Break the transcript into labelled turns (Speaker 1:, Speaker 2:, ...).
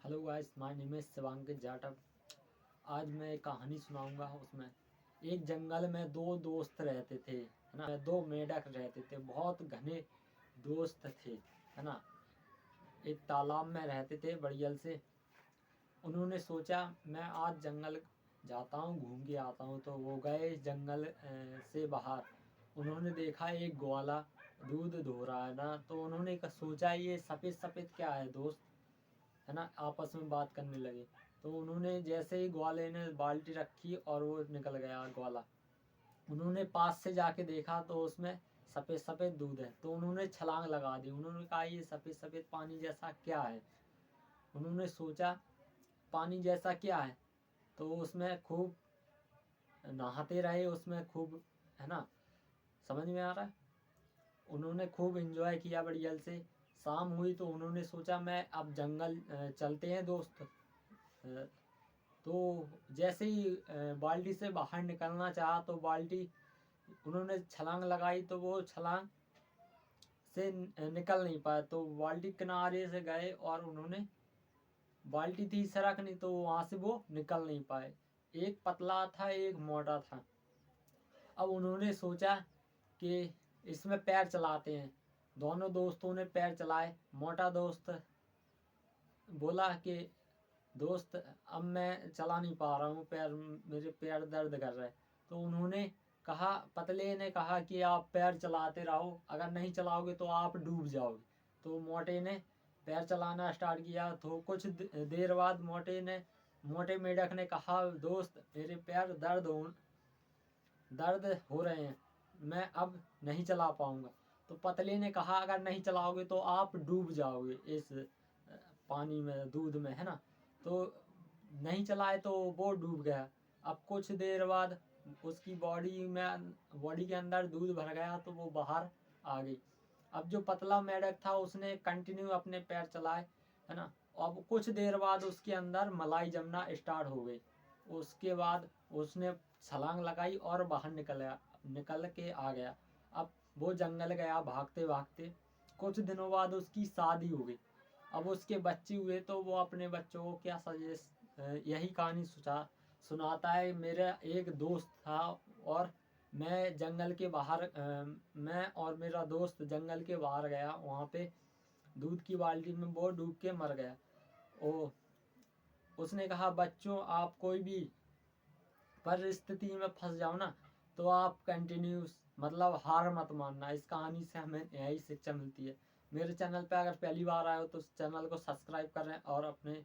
Speaker 1: Hello guys, my name is Shivankit Jatav. आज मैं एक कहानी सुनाऊंगा। उसमें एक जंगल में दो दोस्त रहते थे, है ना। दो मेंढक रहते थे, बहुत घने दोस्त थे, है ना। एक तालाब में रहते थे बढ़ियल से। उन्होंने सोचा मैं आज जंगल जाता हूँ, घूम के आता हूँ। तो वो गए जंगल से बाहर। उन्होंने देखा एक ग्वाला दूध धो रहा है ना। तो उन्होंने सोचा ये सफ़ेद सफ़ेद क्या है दोस्त, है ना। आपस में बात करने लगे। तो उन्होंने जैसे ही ग्वाले ने बाल्टी रखी और वो निकल गया ग्वाला। उन्होंने पास से जाके देखा तो उसमें सफ़ेद सफ़ेद दूध है। तो उन्होंने छलांग लगा दी। उन्होंने कहा ये सफ़ेद सफ़ेद पानी जैसा क्या है। उन्होंने सोचा पानी जैसा क्या है। तो उसमें खूब नहाते रहे, उसमें खूब, है ना। समझ में आ रहा है। उन्होंने खूब एंजॉय किया बढ़िया से। शाम हुई तो उन्होंने सोचा मैं अब जंगल चलते हैं दोस्त। तो जैसे ही बाल्टी से बाहर निकलना चाहा तो बाल्टी उन्होंने छलांग लगाई तो वो छलांग से निकल नहीं पाया। तो बाल्टी किनारे से गए और उन्होंने बाल्टी थी सड़क नहीं, तो वहाँ से वो निकल नहीं पाए। एक पतला था, एक मोटा था। अब उन्होंने सोचा कि इसमें पैर चलाते हैं। दोनों दोस्तों ने पैर चलाए। मोटा दोस्त बोला कि दोस्त अब मैं चला नहीं पा रहा हूँ, पैर मेरे पैर दर्द कर रहे हैं। तो उन्होंने कहा, पतले ने कहा कि आप पैर चलाते रहो, अगर नहीं चलाओगे तो आप डूब जाओगे। तो मोटे ने पैर चलाना स्टार्ट किया। तो कुछ देर बाद मोटे मेढक ने कहा दोस्त मेरे पैर दर्द हो रहे हैं, मैं अब नहीं चला पाऊंगा। तो पतले ने कहा अगर नहीं चलाओगे तो आप डूब जाओगे इस पानी में, दूध में, है ना। तो नहीं चलाए तो वो डूब गया। अब कुछ देर बाद उसकी बॉडी के अंदर दूध भर गया तो वो बाहर आ गई। अब जो पतला मेढक था उसने कंटिन्यू अपने पैर चलाए, है ना। अब कुछ देर बाद उसके अंदर मलाई जमना स्टार्ट हो गई। उसके बाद उसने छलांग लगाई और बाहर निकल के आ गया। अब वो जंगल गया भागते भागते। कुछ दिनों बाद उसकी शादी हो गई। अब उसके बच्चे हुए तो वो अपने बच्चों को क्या सजेस्ट यही कहानी सुनाता है। मेरा एक दोस्त था और मैं और मेरा दोस्त जंगल के बाहर गया। वहाँ पे दूध की बाल्टी में वो डूब के मर गया। ओ उसने कहा बच्चों आप कोई भी परिस्थिति में फंस जाओ ना तो आप कंटिन्यूस मतलब हार मत मानना। इस कहानी से हमें यही शिक्षा मिलती है। मेरे चैनल पे अगर पहली बार आए हो तो चैनल को सब्सक्राइब करें और अपने